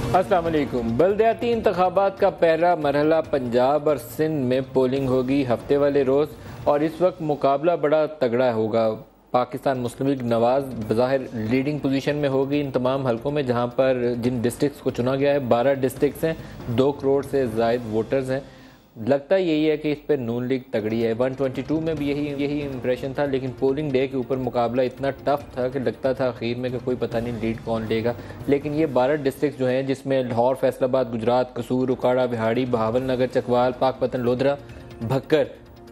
अस्सलाम वालेकुम। बल्दियाती इंतखाबात का पहला मरहला पंजाब और सिंध में पोलिंग होगी हफ्ते वाले रोज़, और इस वक्त मुकाबला बड़ा तगड़ा होगा। पाकिस्तान मुस्लिम लीग नवाज़ बज़ाहिर लीडिंग पोजीशन में होगी इन तमाम हलकों में, जहां पर जिन डिस्ट्रिक्ट्स को चुना गया है 12 डिस्ट्रिक्ट्स हैं, 2 करोड़ से ज़ायद वोटर्स हैं। लगता यही है कि इस पर नून लीग तगड़ी है। 122 में भी यही इंप्रेशन था, लेकिन पोलिंग डे के ऊपर मुकाबला इतना टफ था कि लगता था आखिर में कि कोई पता नहीं लीड कौन लेगा। लेकिन ये 12 डिस्ट्रिक्ट जो हैं, जिसमें लाहौर, फैसलाबाद, गुजरात, कसूर, उकाड़ा, बिहाड़ी, बहावल नगर, चकवाल, पाकपतन, लोधरा, भक्कर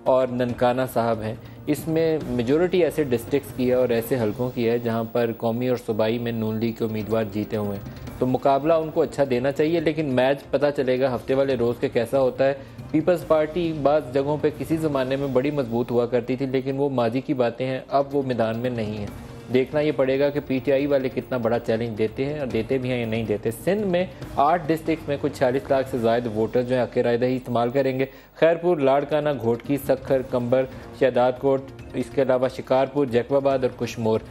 और ननकाना साहब हैं, इसमें मेजॉरिटी ऐसे डिस्ट्रिक्ट्स की है और ऐसे हलकों की है जहां पर कौमी और सूबाई में नून लीग के उम्मीदवार जीते हुए हैं। तो मुकाबला उनको अच्छा देना चाहिए, लेकिन मैच पता चलेगा हफ्ते वाले रोज़ के कैसा होता है। पीपल्स पार्टी बाज़ जगहों पे किसी ज़माने में बड़ी मजबूत हुआ करती थी, लेकिन वो माजी की बातें हैं, अब वो मैदान में नहीं है। देखना ये पड़ेगा कि पीटीआई वाले कितना बड़ा चैलेंज देते हैं, और देते भी हैं या नहीं देते। सिंध में 8 डिस्ट्रिक्ट में कुछ 40 लाख से ज़ायद वोटर जो है हक़ रायदही इस्तेमाल करेंगे। खैरपुर, लाड़काना, घोटकी, सखर, कंबर, शहदादकोट, इसके अलावा शिकारपुर, जैकबाबाद और कुशमोर,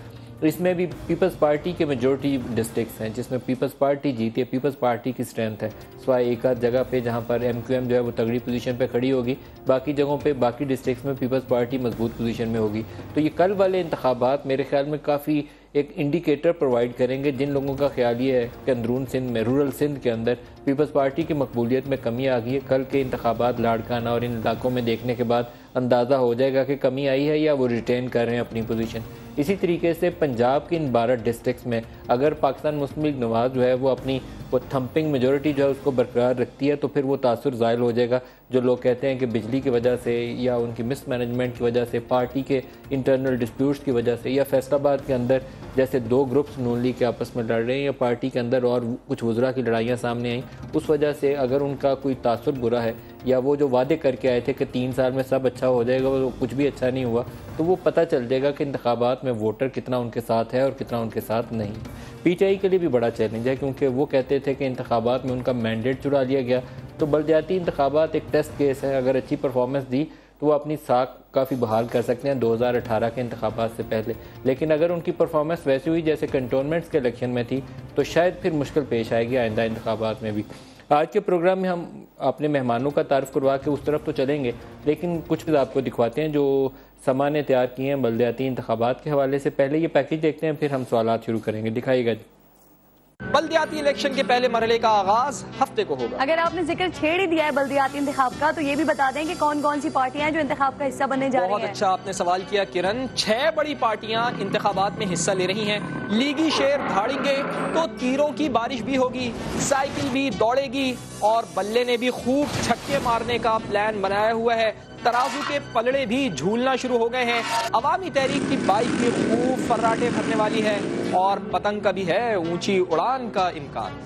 इसमें भी पीपल्स पार्टी के मेजॉरिटी डिस्ट्रिक्ट्स हैं जिसमें पीपल्स पार्टी जीती है। पीपल्स पार्टी की स्ट्रेंथ है, स्वाय एक आध जगह पे जहां पर एमक्यूएम जो है वो तगड़ी पोजीशन पे खड़ी होगी, बाकी जगहों पे बाकी डिस्ट्रिक्ट्स में पीपल्स पार्टी मजबूत पोजीशन में होगी। तो ये कल वाले इंतखाबात मेरे ख्याल में काफ़ी एक इंडिकेटर प्रोवाइड करेंगे जिन लोगों का ख्याल ये है कि अंदरून सिंध में, रूरल सिंध के अंदर पीपल्स पार्टी की मकबूलियत में कमी आ गई है। कल के इंतखाबात लाड़काना और इन इलाकों में देखने के बाद अंदाज़ा हो जाएगा कि कमी आई है या वो रिटेन कर रहे हैं अपनी पोजीशन। इसी तरीके से पंजाब के इन 12 डिस्ट्रिक्ट्स में अगर पाकिस्तान मुस्लिम लीग नवाज़ जो है वो अपनी वो थम्पिंग मेजॉरिटी जो है उसको बरकरार रखती है, तो फिर वो तासुर ज़ायल हो जाएगा। जो लोग कहते हैं कि बिजली की वजह से या उनकी मिस मैनेजमेंट की वजह से, पार्टी के इंटरनल डिस्प्यूट्स की वजह से, या फैसलाबाद के अंदर जैसे 2 ग्रुप्स नून लीग के आपस में लड़ रहे हैं, या पार्टी के अंदर और कुछ वज़रा की लड़ाइयाँ सामने आई, उस वजह से अगर उनका कोई तासुर बुरा है, या वो जो वादे करके आए थे कि 3 साल में सब अच्छा हो जाएगा, वो कुछ भी अच्छा नहीं हुआ, तो वो पता चल जाएगा कि इंतखाबात में वोटर कितना उनके साथ है और कितना उनके साथ नहीं। पीटीआई के लिए भी बड़ा चैलेंज है, क्योंकि वो कहते थे कि इंतखाबात में उनका मैंडेट चुरा लिया गया। तो बल्दियाती इंतखाबात एक टेस्ट केस है, अगर अच्छी परफॉर्मेंस दी तो वो अपनी साख काफ़ी बहाल कर सकते हैं 2018 के इंतखाबात से पहले। लेकिन अगर उनकी परफॉर्मेंस वैसी हुई जैसे कंटोनमेंट्स के इलेक्शन में थी, तो शायद फिर मुश्किल पेश आएगी आइंदा इंतखाबात में भी। आज के प्रोग्राम में हम अपने मेहमानों का तारुफ करवा के उस तरफ तो चलेंगे, लेकिन कुछ आपको दिखवाते हैं जो समा ने तैयार किए हैं बल्दियाती इंतखाबात के हवाले से। पहले ये पैकेज देखते हैं, फिर हम सवालात शुरू करेंगे। दिखाइएगा। बल्दियाती इलेक्शन के पहले मरहले का आगाज हफ्ते को होगा। अगर आपने जिक्र छेड़ ही दिया है बल्दियाती इंतखाब का, तो ये भी बता दें कि कौन कौन सी पार्टियां हैं जो इंतखाब का हिस्सा बनने जा रही हैं। बहुत अच्छा आपने सवाल किया किरण। 6 बड़ी पार्टियां इंतखाबात में हिस्सा ले रही हैं। लीगी शेर धाड़ेंगे तो तीरों की बारिश भी होगी, साइकिल भी दौड़ेगी, और बल्ले ने भी खूब छक्के मारने का प्लान बनाया हुआ है। तराजू के पलड़े भी झूलना शुरू हो गए हैं। अवामी तहरीक की बाइक भी खूब फर्राटे भरने वाली है, और पतंग का भी है ऊंची उड़ान का इम्कान।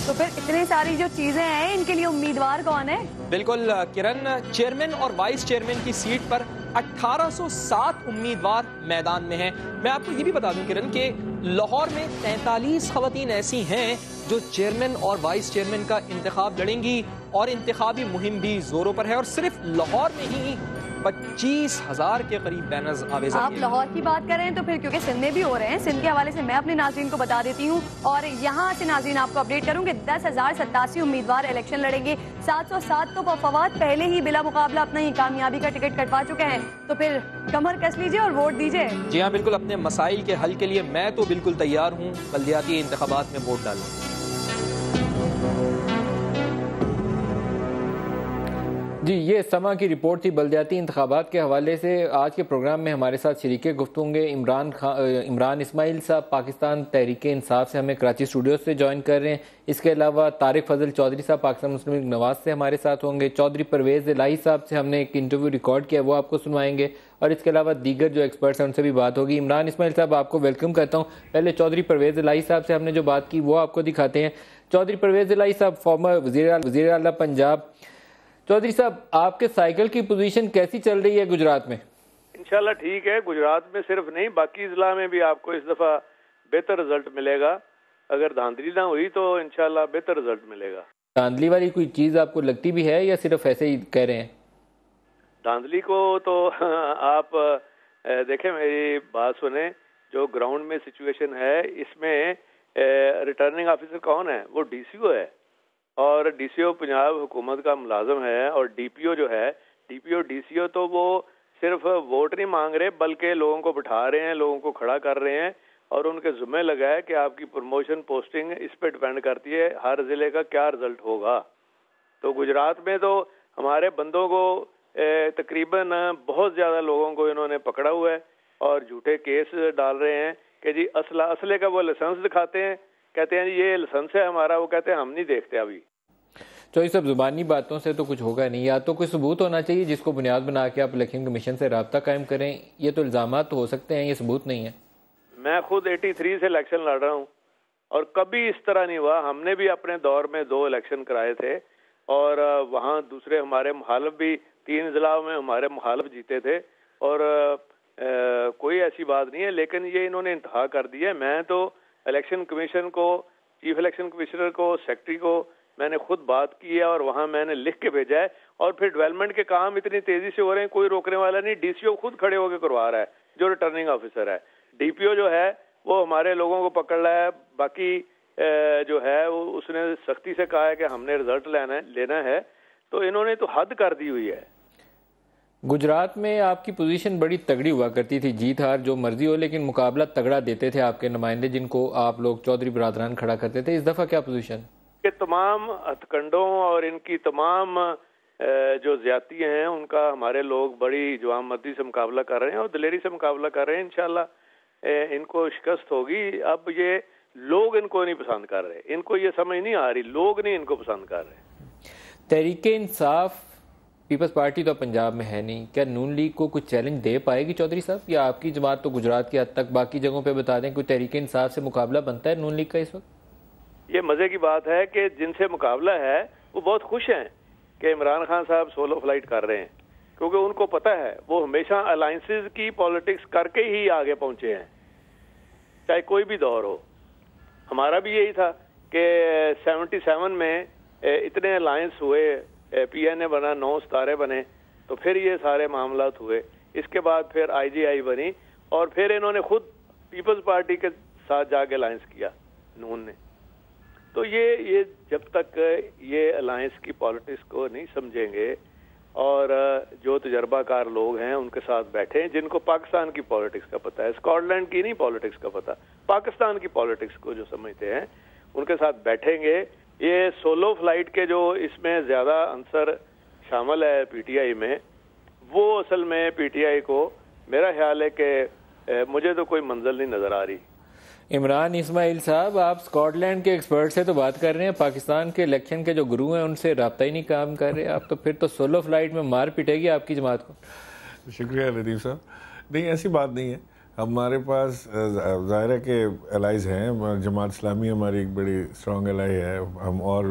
तो फिर इतनी सारी जो चीजें हैं, इनके लिए उम्मीदवार कौन है? बिल्कुल किरण, चेयरमैन और वाइस चेयरमैन की सीट पर 1807 उम्मीदवार मैदान में हैं। मैं आपको ये भी बता दूं किरण कि लाहौर में 43 खवातीन ऐसी हैं जो चेयरमैन और वाइस चेयरमैन का इंतखाब लड़ेंगी, और इंतखाबी मुहिम भी जोरों पर है। और सिर्फ लाहौर में ही 25,000 के करीब बैनर्स आवेज़। आप लाहौर की बात करें तो फिर क्योंकि सिंध में भी हो रहे हैं, सिंध के हवाले से मैं अपने नाज़रीन को बता देती हूँ, और यहाँ से नाज़रीन आपको अपडेट करूँ कि 10,087 उम्मीदवार इलेक्शन लड़ेंगे। 707 तो फवाद पहले ही बिला मुकाबला अपना ही कामयाबी का टिकट कटवा चुके हैं। तो फिर कमर कस लीजिए और वोट दीजिए। जी हाँ, बिल्कुल। अपने मसाइल के हल के लिए मैं तो बिल्कुल तैयार हूँ। बल्दियाती इंतखाबात में वोट डालूँ। जी, ये समा की रिपोर्ट थी बल्दियाती इंतखाबात के हवाले से। आज के प्रोग्राम में हमारे साथ शरीके गुफ्तगू होंगे इमरान इस्माइल साहब, पाकिस्तान तहरीक इंसाफ से हमें कराची स्टूडियो से ज्वाइन कर रहे हैं। इसके अलावा तारिक फजल चौधरी साहब पाकिस्तान मुस्लिम लीग नवाज से हमारे साथ होंगे। चौधरी परवेज़ इलाही साहब से हमने एक इंटरव्यू रिकॉर्ड किया, वो आपको सुनवाएंगे, और इसके अलावा दीगर जो एक्सपर्ट्स हैं उनसे भी बात होगी। इमरान इस्माइल साहब, आपको वेलकम करता हूँ। पहले चौधरी परवेज़ इलाही साहब से हमने जो बात की वो आपको दिखाते हैं। चौधरी परवेज़ इलाही साहब, फॉर्मर वज़ीर आला पंजाब। चौधरी साहब, आपके साइकिल की पोजीशन कैसी चल रही है गुजरात में? इंशाल्लाह ठीक है। गुजरात में सिर्फ नहीं, बाकी जिला में भी आपको इस दफा बेहतर रिजल्ट मिलेगा। अगर धांधली ना हुई तो इंशाल्लाह बेहतर रिजल्ट मिलेगा। धांधली वाली कोई चीज आपको लगती भी है या सिर्फ ऐसे ही कह रहे हैं? धांधली को तो आप देखें, मेरी बात सुने। जो ग्राउंड में सिचुएशन है, इसमें रिटर्निंग ऑफिसर कौन है? वो डीसीओ है, और डीसीओ पंजाब हुकूमत का मुलाजम है। और डीपीओ जो है, डीपीओ डीसीओ तो वो सिर्फ वोट नहीं मांग रहे, बल्कि लोगों को बिठा रहे हैं, लोगों को खड़ा कर रहे हैं, और उनके ज़िम्मे लगा है कि आपकी प्रमोशन पोस्टिंग इस पे डिपेंड करती है हर ज़िले का क्या रिजल्ट होगा। तो गुजरात में तो हमारे बंदों को तकरीबन बहुत ज़्यादा लोगों को इन्होंने पकड़ा हुआ है और झूठे केस डाल रहे हैं कि जी असले का वो लाइसेंस दिखाते हैं, कहते हैं जी ये लाइसेंस है हमारा, वो कहते हैं हम नहीं देखते अभी। तो ये सब जुबानी बातों से तो कुछ होगा नहीं, या तो कोई सबूत होना चाहिए जिसको बुनियाद बना के आप इलेक्शन कमीशन से रब्ता कायम करें। ये तो इल्ज़ामात तो हो सकते हैं, ये सबूत नहीं है। मैं खुद 83 से इलेक्शन लड़ रहा हूँ और कभी इस तरह नहीं हुआ। हमने भी अपने दौर में 2 इलेक्शन कराए थे और वहाँ दूसरे हमारे मुखालिफ भी 3 जिला में हमारे मुखालिफ जीते थे, और कोई ऐसी बात नहीं है। लेकिन ये इन्होंने इंतहा कर दिया है। मैं तो इलेक्शन कमीशन को, चीफ इलेक्शन कमिश्नर को, सेक्रेटरी को मैंने खुद बात की है और वहाँ मैंने लिख के भेजा है। और फिर डेवलपमेंट के काम इतनी तेजी से हो रहे हैं, कोई रोकने वाला नहीं। डीसीओ खुद खड़े होकर करवा रहा है, जो रिटर्निंग ऑफिसर है। डीपीओ जो है वो हमारे लोगों को पकड़ रहा है, बाकी जो है वो उसने सख्ती से कहा है कि हमने रिजल्ट लेना है। तो इन्होंने तो हद कर दी हुई है। गुजरात में आपकी पोजीशन बड़ी तगड़ी हुआ करती थी, जीत हार जो मर्जी हो, लेकिन मुकाबला तगड़ा देते थे आपके नुमाइंदे जिनको आप लोग चौधरी बरादरान खड़ा करते थे। इस दफा क्या पोजीशन? के तमाम हथकंडों और इनकी तमाम जो ज्यादती हैं उनका हमारे लोग बड़ी जवाबमंदी से मुकाबला कर रहे हैं और दिलेरी से मुकाबला कर रहे हैं। इंशाल्लाह इनको शिकस्त होगी। अब ये लोग इनको नहीं पसंद कर रहे, इनको ये समझ नहीं आ रही, लोग नहीं इनको पसंद कर रहे। तहरीके इंसाफ पीपल्स पार्टी तो पंजाब में है नहीं, क्या नून लीग को कुछ चैलेंज दे पाएगी चौधरी साहब? या आपकी जमात तो गुजरात की हद तक, बाकी जगहों पे बता दें कोई तहरीके इंसाफ से मुकाबला बनता है नून लीग का इस वक्त? ये मजे की बात है कि जिनसे मुकाबला है वो बहुत खुश हैं कि इमरान खान साहब सोलो फ्लाइट कर रहे हैं, क्योंकि उनको पता है वो हमेशा अलायंसेज की पॉलिटिक्स करके ही आगे पहुंचे हैं, चाहे कोई भी दौर हो। हमारा भी यही था कि 77 में इतने अलायंस हुए, पीएनए बना, 9 सितारे बने, तो फिर ये सारे मामलात हुए। इसके बाद फिर आईजीआई बनी और फिर इन्होंने खुद पीपल्स पार्टी के साथ जाके अलायंस किया नून ने। तो ये जब तक ये अलायंस की पॉलिटिक्स को नहीं समझेंगे और जो तजर्बाकार लोग हैं उनके साथ बैठे, जिनको पाकिस्तान की पॉलिटिक्स का पता है, स्कॉटलैंड की नहीं पॉलिटिक्स का पता, पाकिस्तान की पॉलिटिक्स को जो समझते हैं, उनके साथ बैठेंगे। ये सोलो फ्लाइट के जो इसमें ज्यादा अंसर शामिल है पीटीआई में, वो असल में पीटीआई को मेरा ख्याल है कि मुझे तो कोई मंजिल नहीं नजर आ रही। इमरान इस्माइल साहब, आप स्कॉटलैंड के एक्सपर्ट से तो बात कर रहे हैं, पाकिस्तान के इलेक्शन के जो गुरु हैं उनसे रब्ता ही नहीं काम कर रहे आप, तो फिर तो सोलो फ्लाइट में मार पिटेगी आपकी जमात को। शुक्रिया नदीम साहब। नहीं, ऐसी बात नहीं है। हमारे पास ज़ाहिर है कि एलाइज हैं, जमात इस्लामी हमारी एक बड़ी स्ट्रॉन्ग एलाई है। हम और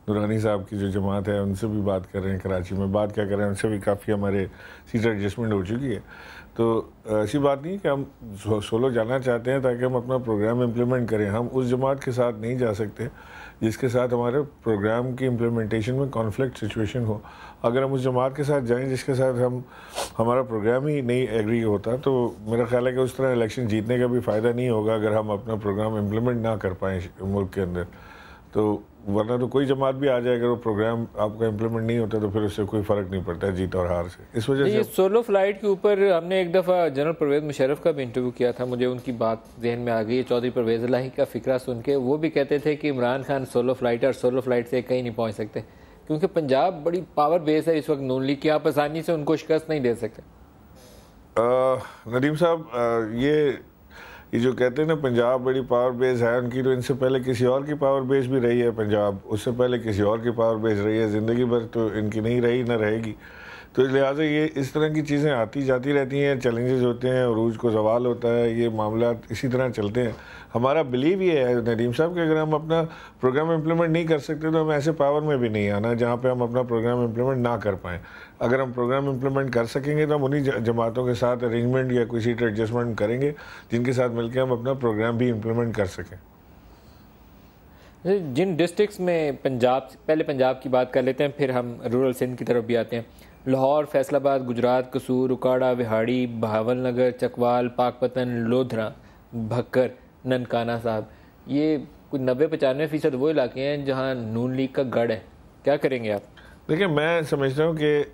नूरानी साहब की जो जमात है उनसे भी बात कर रहे हैं, कराची में बात क्या कर रहे हैं, उनसे भी काफ़ी हमारे सीट एडजस्टमेंट हो चुकी है। तो ऐसी बात नहीं कि हम सोलो जाना चाहते हैं ताकि हम अपना प्रोग्राम इम्प्लीमेंट करें। हम उस जमात के साथ नहीं जा सकते जिसके साथ हमारे प्रोग्राम की इम्प्लीमेंटेशन में कॉन्फ्लिक्ट सिचुएशन हो। अगर हम उस जमात के साथ जाएं जिसके साथ हमारा प्रोग्राम ही नहीं एग्री होता, तो मेरा ख्याल है कि उस तरह इलेक्शन जीतने का भी फ़ायदा नहीं होगा अगर हम अपना प्रोग्राम इम्प्लीमेंट ना कर पाएँ मुल्क के अंदर। तो वरना तो कोई जमात भी आ जाए, अगर वो प्रोग्राम आपका इम्प्लीमेंट नहीं होता तो फिर उससे कोई फ़र्क नहीं पड़ता है जीत और हार से। इस वजह से सोलो फ्लाइट के ऊपर हमने एक दफ़ा जनरल परवेज़ मुशर्रफ का भी इंटरव्यू किया था, मुझे उनकी बात जहन में आ गई। चौधरी परवेज़ इलाही का फ़िक्रा सुन के वो भी कहते थे कि इमरान खान सोलो फ्लाइट और सोलो फ्लाइट से कहीं नहीं पहुँच सकते, क्योंकि पंजाब बड़ी पावर बेस है इस वक्त नून लीग की, आप आसानी से उनको शिकस्त नहीं दे सकते। नदीम साहब, ये जो कहते हैं ना पंजाब बड़ी पावर बेस है, उनकी तो इनसे पहले किसी और की पावर बेस भी रही है पंजाब, उससे पहले किसी और की पावर बेस रही है, ज़िंदगी भर तो इनकी नहीं रही, ना रहेगी। तो लिहाजा ये इस तरह की चीज़ें आती जाती रहती हैं, चैलेंजेस होते हैं, उरूज को सवाल होता है, ये मामला इसी तरह चलते हैं। हमारा बिलीव ये है नदीम साहब कि अगर हम अपना प्रोग्राम इम्प्लीमेंट नहीं कर सकते तो हम ऐसे पावर में भी नहीं आना जहाँ पे हम अपना प्रोग्राम इम्प्लीमेंट ना कर पाएँ। अगर हम प्रोग्राम इम्प्लीमेंट कर सकेंगे तो हम उन्हीं जमातों के साथ अरेंजमेंट या कोई सीट एडजस्टमेंट करेंगे जिनके साथ मिलकर हम अपना प्रोग्राम भी इम्प्लीमेंट कर सकें। जिन डिस्ट्रिक्ट्स में पहले पंजाब की बात कर लेते हैं, फिर हम रूरल सिंध की तरफ भी आते हैं। लाहौर, फैसलाबाद, गुजरात, कसूर, उकाड़ा, विहाड़ी, बहावल नगर, चकवाल, पाकपतन, लोधरा, भक्कर, ननकाना साहब, ये कुछ 90-95% वो इलाके हैं जहाँ नून लीग का गढ़ है, क्या करेंगे आप? देखिए, मैं समझता हूँ कि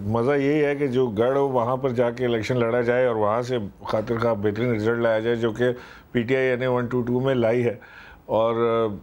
मज़ा यही है कि जो गढ़ हो वहाँ पर जाके इलेक्शन लड़ा जाए और वहाँ से खातिर खा बेहतरीन रिजल्ट लाया जाए, जो कि PTI ने 122 में लाई है। और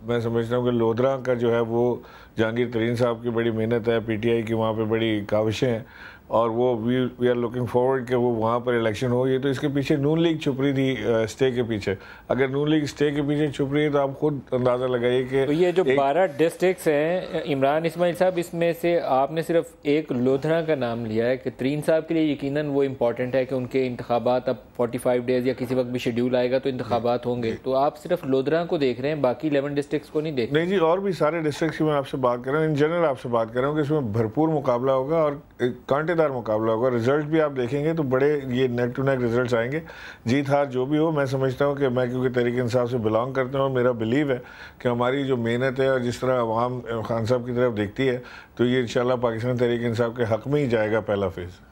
मैं समझता हूँ कि लोधरा का जो है वो जहांगीर तरीन साहब की बड़ी मेहनत है, PTI की वहाँ पे बड़ी काविशें हैं और वो वी आर लुकिंग फॉरवर्ड कि वो वहाँ पर इलेक्शन हो। ये तो इसके पीछे नून लीग छुप रही थी, स्टे के पीछे। अगर नून लीग स्टे के पीछे छुप रही है तो आप खुद अंदाज़ा लगाइए कि तो ये जो 12 डिस्ट्रिक्ट्स हैं इमरान इस्माइल साहब, इसमें से आपने सिर्फ एक लोधरा का नाम लिया है कि तरीन साहब के लिए यकीनन वो इम्पोर्टेंट है कि उनके इंतखाबात अब 45 डेज़ या किसी वक्त भी शेड्यूल आएगा तो इंतखाबात होंगे, तो आप सिर्फ लोधरा को देख रहे हैं, बाकी 11 डिस्ट्रिक्ट्स को नहीं देख रहे? नहीं जी, और भी सारे डिस्ट्रिक्ट्स की मैं आपसे बात कर रहा हूँ, इन जनरल आपसे बात कर रहा हूँ कि इसमें भरपूर मुकाबला होगा और कांटेदार मुकाबला होगा। रिजल्ट भी आप देखेंगे तो बड़े ये नेक टू नेक रिजल्ट्स आएंगे। जीत हार जो भी हो, मैं समझता हूँ कि मैं क्योंकि तहरीक इंसाफ से बिलोंग करता हूँ, मेरा बिलीव है कि हमारी जो मेहनत है और जिस तरह अवाम खान साहब की तरफ देखती है तो ये इंशाल्लाह पाकिस्तान तहरीक इंसाफ के हक में ही जाएगा पहला फेज़।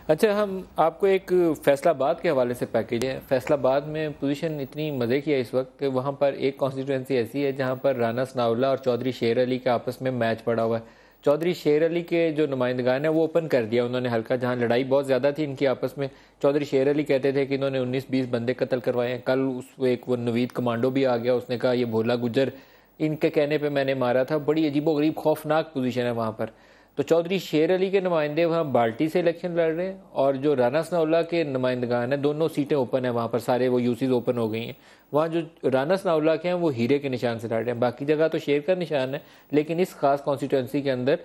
अच्छा, हम आपको एक फैसलाबाद के हवाले से पैकेज है। फैसलाबाद में पोजीशन इतनी मज़े की है इस वक्त कि वहाँ पर एक कॉन्स्टिट्यूंसी ऐसी है जहाँ पर राना सनाउल्लाह और चौधरी शेर अली के आपस में मैच पड़ा हुआ है। चौधरी शेर अली के जो नुमाइंदगान है वो ओपन कर दिया उन्होंने हल्का, जहाँ लड़ाई बहुत ज़्यादा थी इनकी आपस में। चौधरी शेर अली कहते थे कि इन्होंने 19-20 बंदे कत्ल करवाए हैं। कल वो नवीद कमांडो भी आ गया, उसने कहा ये भोला गुजर इनके कहने पे मैंने मारा था। बड़ी अजीबोगरीब खौफनाक पोजीशन है वहाँ पर। तो चौधरी शेर अली के नुमाइंदे वहाँ बाल्टी से इलेक्शन लड़ रहे हैं और जो राना सनाउल्लाह के नुमाइंदगान हैं, दोनों सीटें ओपन है वहाँ पर, सारे वो यूसीज ओपन हो गई हैं। वहाँ जो राना सनाउल्लाह के हैं वो हीरे के निशान से लड़ रहे हैं, बाकी जगह तो शेर का निशान है, लेकिन इस खास कॉन्स्टिट्यूंसी के अंदर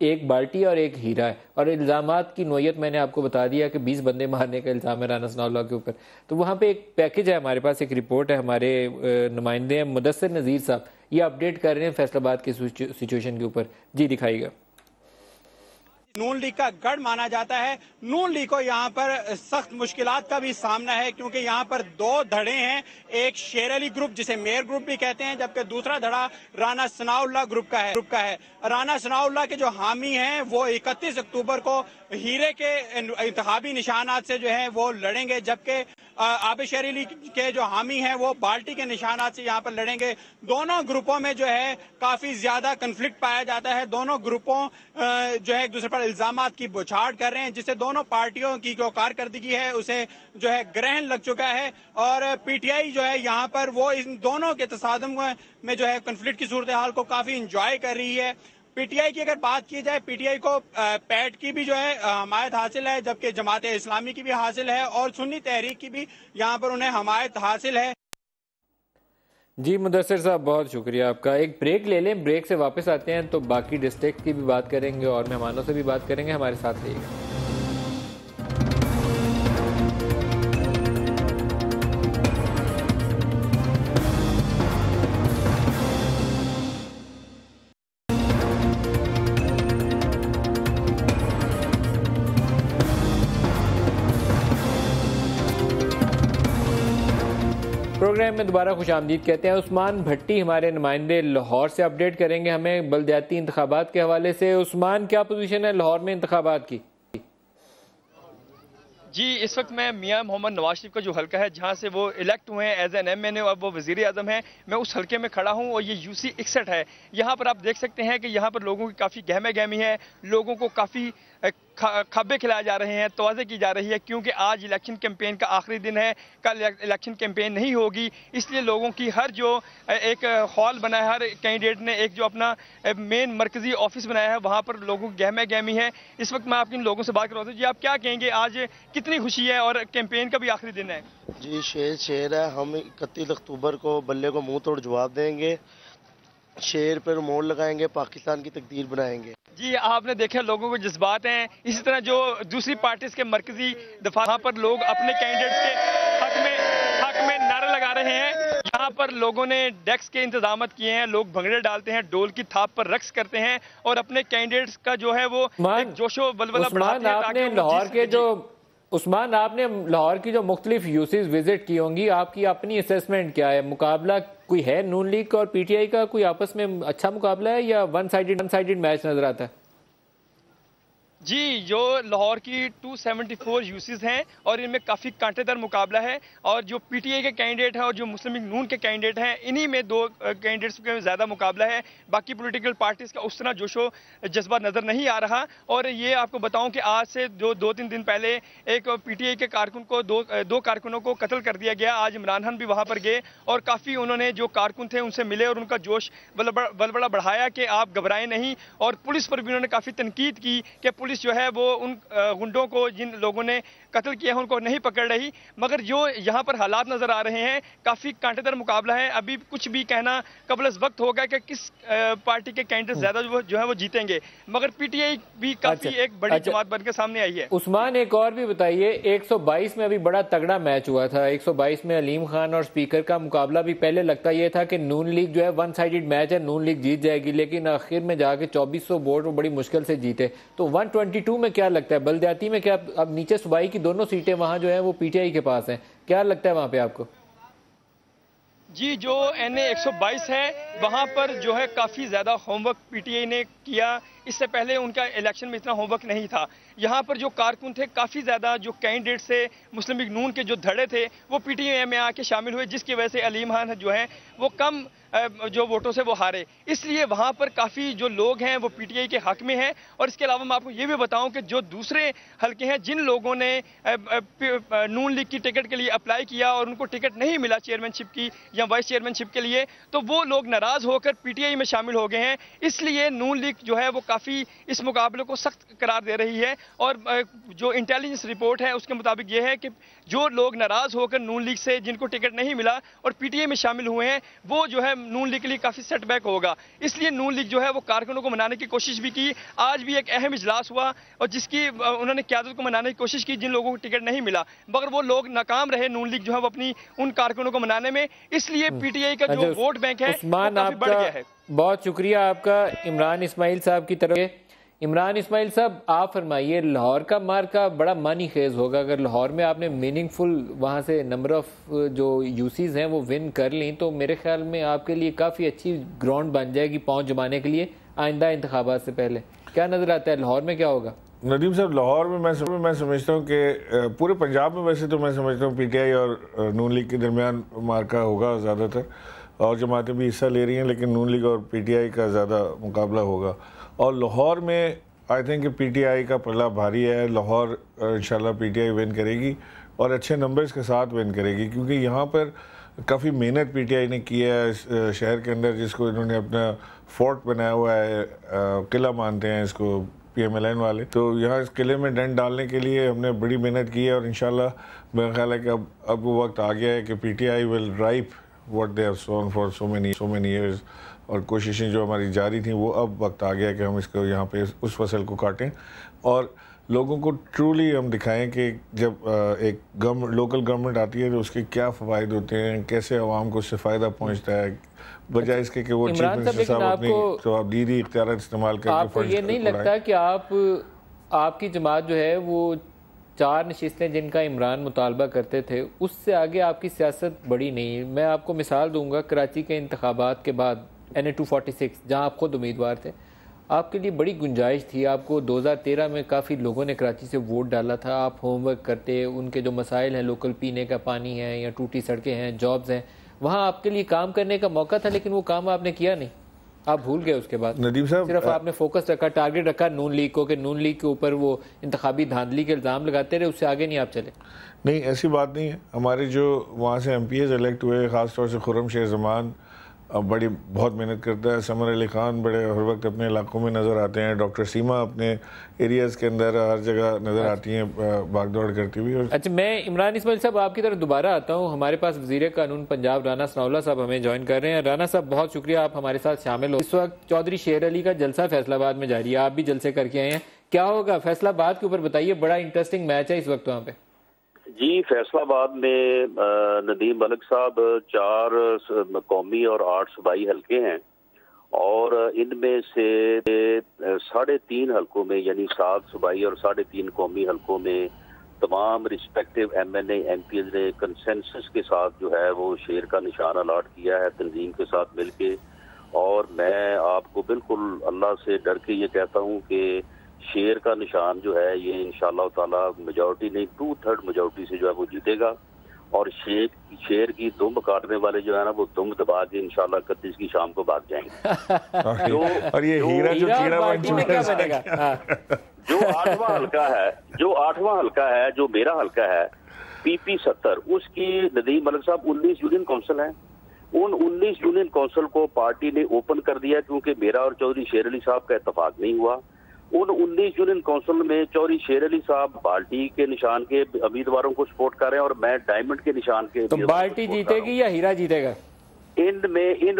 एक बाल्टी और एक हीरा है। और इल्ज़ामात की नोयत मैंने आपको बता दिया कि 20 बंदे मारने का इल्ज़ाम है राना सनाउल्लाह के ऊपर। तो वहाँ पे एक पैकेज है, हमारे पास एक रिपोर्ट है, हमारे नुमाइंदे हैं मुदस्सिर नज़ीर साहब, ये अपडेट कर रहे हैं फैसलाबाद की सिचुएशन के ऊपर। जी दिखाइएगा। नून लीग का गढ़ माना जाता है। नून लीग को यहाँ पर सख्त मुश्किलात का भी सामना है क्योंकि यहाँ पर दो धड़े हैं, एक शेर अली ग्रुप जिसे मेयर ग्रुप भी कहते हैं, जबकि दूसरा धड़ा राना सनाउल्लाह ग्रुप का है। राना सनाउल्लाह के जो हामी हैं वो 31 अक्टूबर को हीरे के इंतखाबी निशानात से जो है वो लड़ेंगे, जबकि आबिद अली के जो हामी हैं वो बाल्टी के निशानात से यहाँ पर लड़ेंगे। दोनों ग्रुपों में जो है काफी ज्यादा कन्फ्लिक्ट पाया जाता है। दोनों ग्रुपों जो है एक दूसरे पर इल्जामात की बौछार कर रहे हैं, जिससे दोनों पार्टियों की जो कारकर्दगी है उसे जो है ग्रहण लग चुका है। और PTI जो है यहाँ पर वो इन दोनों के तसादम में जो है कन्फ्लिक्ट की सूरत हाल को काफी इंजॉय कर रही है। PTI की अगर बात की जाए, PTI को पैट की भी जो है हमायत हासिल है, जबकि जमात इस्लामी की भी हासिल है और सुन्नी तहरीक की भी यहाँ पर उन्हें हमायत हासिल है। जी मुदस्सिर साहब, बहुत शुक्रिया आपका। एक ब्रेक ले लें, ब्रेक से वापस आते हैं तो बाकी डिस्ट्रिक्ट की भी बात करेंगे और मेहमानों से भी बात करेंगे। हमारे साथ रहिएगा। प्रोग्राम में दोबारा खुशामदीद कहते हैं। उस्मान भट्टी हमारे नुमाइंदे लाहौर से अपडेट करेंगे हमें बल्दियाती इंतखाबात के हवाले से। उस्मान, क्या पोजीशन है लाहौर में इंतखाबात की? जी, इस वक्त मैं मियां मोहम्मद नवाज शरीफ का जो हल्का है जहां से वो इलेक्ट हुए हैं एज एन MNA और वो वजीर आजम है, मैं उस हल्के में खड़ा हूं और ये UC 61 है। यहाँ पर आप देख सकते हैं कि यहाँ पर लोगों की काफ़ी गहमा गहमी है, लोगों को काफ़ी खब्बे खिलाए जा रहे हैं, तोज़े की जा रही है क्योंकि आज इलेक्शन कैंपेन का आखिरी दिन है, कल इलेक्शन कैंपेन नहीं होगी। इसलिए लोगों की हर जो एक हॉल बना है, हर कैंडिडेट ने एक जो अपना मेन मरकजी ऑफिस बनाया है, वहाँ पर लोगों की गहमा गहमी है। इस वक्त मैं आपके लोगों से बात कर रहा हूँ। जी, आप क्या कहेंगे, आज कितनी खुशी है और कैंपेन का भी आखिरी दिन है? जी, शेर है। हम 31 अक्टूबर को बल्ले को मुंह तोड़ जवाब देंगे, शेर पर मोड़ लगाएंगे, पाकिस्तान की तकदीर बनाएंगे। जी, आपने देखा लोगों के जज्बात हैं। इसी तरह जो दूसरी पार्टीज के मरकजी दफा पर लोग अपने कैंडिडेट्स के हक में नारे लगा रहे हैं। यहाँ पर लोगों ने डेस्क के इंतजाम किए हैं, लोग भंगड़े डालते हैं, डोल की थाप पर रक्स करते हैं और अपने कैंडिडेट्स का जो है वो एक जोशो बलबला बढ़ाते हैं। उस्मान, आपने लाहौर की जो मुख्तलिफ यूसीज विजिट की होंगी, आपकी अपनी असेसमेंट क्या है? मुकाबला कोई है नून लीग और PTI का, कोई आपस में अच्छा मुकाबला है या वन साइडेड मैच नजर आता है? जी, जो लाहौर की 274 यूसीज हैं और इनमें काफ़ी कांटेदार मुकाबला है और जो पीटीआई के कैंडिडेट हैं और जो मुस्लिम लीग नून के कैंडिडेट हैं, इन्हीं में दो कैंडिडेट्स के ज़्यादा मुकाबला है। बाकी पॉलिटिकल पार्टीज का उस तरह जोशो जज्बा नज़र नहीं आ रहा। और ये आपको बताऊं कि आज से जो 2-3 दिन पहले एक पीटीआई के कारकुन को दो कारकुनों को कत्ल कर दिया गया। आज इमरान खान भी वहाँ पर गए और काफ़ी उन्होंने जो कारकुन थे उनसे मिले और उनका जोश बलबड़ा बढ़ाया कि आप घबराएं नहीं। और पुलिस पर भी उन्होंने काफ़ी तनकीद की कि पुलिस जो है वो उन गुंडों को जिन लोगों ने कत्ल किया है उनको नहीं पकड़ रही। मगर जो यहाँ पर हालात नजर आ रहे हैं, काफी कांटेदार मुकाबला है। अभी कुछ भी कहना कबल वक्त होगा कि किस पार्टी के कैंडिडेट ज्यादा जो है वो जीतेंगे। मगर पीटीआई भी काफी एक बड़ी जमात बनकर सामने आई है। उस्मान, एक और भी बताइए, 122 में अभी बड़ा तगड़ा मैच हुआ था। 122 में अलीम खान और स्पीकर का मुकाबला भी पहले लगता यह था कि नून लीग जो है वन साइडेड मैच है, नून लीग जीत जाएगी, लेकिन आखिर में जाके 2400 वोट वो बड़ी मुश्किल से जीते। तो 122 में क्या लगता है, बलदियाती में क्या अब नीचे सूबाई की दोनों सीटें वहां जो है वो पीटीआई के पास हैं, क्या लगता है वहां पे आपको? जी, जो NA 122 है वहां पर जो है काफी ज्यादा होमवर्क पीटीआई ने किया। इससे पहले उनका इलेक्शन में इतना होमवर्क नहीं था। यहाँ पर जो कारकुन थे, काफी ज्यादा जो कैंडिडेट से मुस्लिम लीग नून के जो धड़े थे वो पीटीआई में आके शामिल हुए, जिसकी वजह से अलीम खान जो है वो कम जो वोटों से वो हारे। इसलिए वहां पर काफी जो लोग हैं वो पीटीआई के हक में हैं। और इसके अलावा मैं आपको ये भी बताऊं कि जो दूसरे हलके हैं, जिन लोगों ने नून लीग की टिकट के लिए अप्लाई किया और उनको टिकट नहीं मिला चेयरमैनशिप की या वाइस चेयरमैनशिप के लिए, तो वो लोग नाराज होकर पीटीआई में शामिल हो गए हैं। इसलिए नून लीग जो है वो काफी इस मुकाबले को सख्त करार दे रही है। और जो इंटेलिजेंस रिपोर्ट है उसके मुताबिक ये है कि जो लोग नाराज होकर नून लीग से जिनको टिकट नहीं मिला और पीटीआई में शामिल हुए हैं, वो जो है नून लीग के लिए काफी सेटबैक होगा। इसलिए नून लीग जो है वो कारकुनों को मनाने की कोशिश भी की। आज भी एक अहम इजलास हुआ और जिसकी उन्होंने क़यादत को मनाने की कोशिश की जिन लोगों को टिकट नहीं मिला, मगर वो लोग नाकाम रहे। नून लीग जो है वो अपनी उन कारकुनों को मनाने में, इसलिए पीटीआई का जो वोट बैंक है वो काफी बढ़ गया है। बहुत शुक्रिया आपका इमरान इस्माइल साहब की तरफ। इमरान इस्माइल साहब, आप फरमाइए, लाहौर का मार्का बड़ा मानी खेज होगा। अगर लाहौर में आपने मीनिंगफुल वहाँ से नंबर ऑफ जो यूसीज हैं वो विन कर ली, तो मेरे ख्याल में आपके लिए काफ़ी अच्छी ग्राउंड बन जाएगी पहुँच जमाने के लिए आइंदा इंतखाबात से पहले। क्या नज़र आता है लाहौर में क्या होगा? नदीम साहब, लाहौर में मैं समझता हूँ कि पूरे पंजाब में वैसे तो मैं समझता हूँ पीटीआई और नून लीग के दरमियान मार्का होगा ज़्यादातर, और जमातें भी हिस्सा ले रही हैं, लेकिन नून लीग और पीटीआई का ज़्यादा मुकाबला होगा। और लाहौर में आई थिंक पीटीआई का पल्ला भारी है। लाहौर इंशाल्लाह पीटीआई विन करेगी और अच्छे नंबर्स के साथ विन करेगी, क्योंकि यहाँ पर काफ़ी मेहनत पीटीआई ने की है इस शहर के अंदर, जिसको इन्होंने अपना फोर्ट बनाया हुआ है, किला मानते हैं इसको PMLN वाले। तो यहाँ इस किले में डेंट डालने के लिए हमने बड़ी मेहनत की है और इंशाल्लाह मेरा ख्याल है कि अब वो वक्त आ गया है कि PTI will reap what they have sown for so many years. और कोशिशें जो हमारी जारी थी, वो अब वक्त आ गया कि हम इसको यहाँ पे उस फसल को काटें और लोगों को ट्रूली हम दिखाएं कि जब एक लोकल गवर्नमेंट आती है तो उसके क्या फ़वाइद होते हैं, कैसे आवाम को उससे फ़ायदा पहुँचता है, बजाय इसके कि वो चीफ मिनिस्टर साहब अपनी जवाबदीदी इख्तियार इस्तेमाल करके। आपको ये नहीं लगता कि आपकी जमात जो है वो 4 नशिस्तें जिनका इमरान मुतालबा करते थे, उससे आगे आपकी सियासत बड़ी नहीं? मैं आपको मिसाल दूंगा, कराची के इंतखाबात के बाद NA 246 जहाँ आप खुद उम्मीदवार थे, आपके लिए बड़ी गुंजाइश थी। आपको 2013 में काफ़ी लोगों ने कराची से वोट डाला था। आप होमवर्क करते, उनके जो मसाइल हैं, लोकल पीने का पानी है या टूटी सड़कें हैं, जॉब्स हैं, वहाँ आपके लिए काम करने का मौका था, लेकिन वो काम आपने किया नहीं, आप भूल गए। उसके बाद नदीम साहब, सिर्फ आपने फोकस रखा, टारगेट रखा नून लीग को, कि नून लीग के ऊपर वो इंतखाबी धांधली के इल्ज़ाम लगाते रहे, उससे आगे नहीं आप चले। नहीं, ऐसी बात नहीं है। हमारे जो वहाँ से MPs इलेक्ट हुए, ख़ासतौर से खुर्रम शेख ज़मान बहुत मेहनत करता है, समर अली खान बड़े हर वक्त अपने इलाकों में नज़र आते हैं, डॉक्टर सीमा अपने एरियाज़ के अंदर हर जगह नज़र आती हैं भाग दौड़ करती हुई। अच्छा, मैं इमरान इस्माइल साहब आपकी तरफ दोबारा आता हूँ। हमारे पास वज़ीर कानून पंजाब राना सनाउल्लाह साहब हमें ज्वाइन कर रहे हैं। राना साहब, बहुत शुक्रिया, आप हमारे साथ शामिल हो। इस वक्त चौधरी शेर अली का जलसा फैसलाबाद में जारी है, आप भी जलसे करके आए हैं, क्या होगा फैसलाबाद के ऊपर बताइए, बड़ा इंटरेस्टिंग मैच है इस वक्त वहाँ पे। जी, फैसलाबाद में नदीम मलिक साहब 4 कौमी और 8 सूबाई हलके हैं और इनमें से 3.5 हलकों में, यानी 7 सूबाई और 3.5 कौमी हलकों में तमाम रिस्पेक्टिव MNA MPs ने कंसेंसस के साथ जो है वो शेर का निशान अलाट किया है तंजीम के साथ मिलके। और मैं आपको बिल्कुल अल्लाह से डर के ये कहता हूँ कि शेर का निशान जो है ये इंशाल्लाह ताला मेजॉरिटी नहीं 2/3 मेजॉरिटी से जो है वो जीतेगा, और शेर की दुम काटने वाले जो है ना वो दुम दबा के इंशाल्लाह 31 की शाम को भाग जाएंगे। और ये हीरा जो कीड़ा बन चुका है, जो आठवां हल्का है जो मेरा हल्का है PP 70, उसकी नदीम मलिक साहब 19 यूनियन काउंसिल हैं। उन 19 यूनियन काउंसिल को पार्टी ने ओपन कर दिया क्योंकि मेरा और चौधरी शेर अली साहब का इत्तेफाक नहीं हुआ। उन 19 यूनियन काउंसिल में चौधरी शेर अली साहब बाल्टी के निशान के उम्मीदवारों को सपोर्ट कर रहे हैं और मैं डायमंड के निशान के। तो बाल्टी जीतेगी या हीरा जीतेगा? इन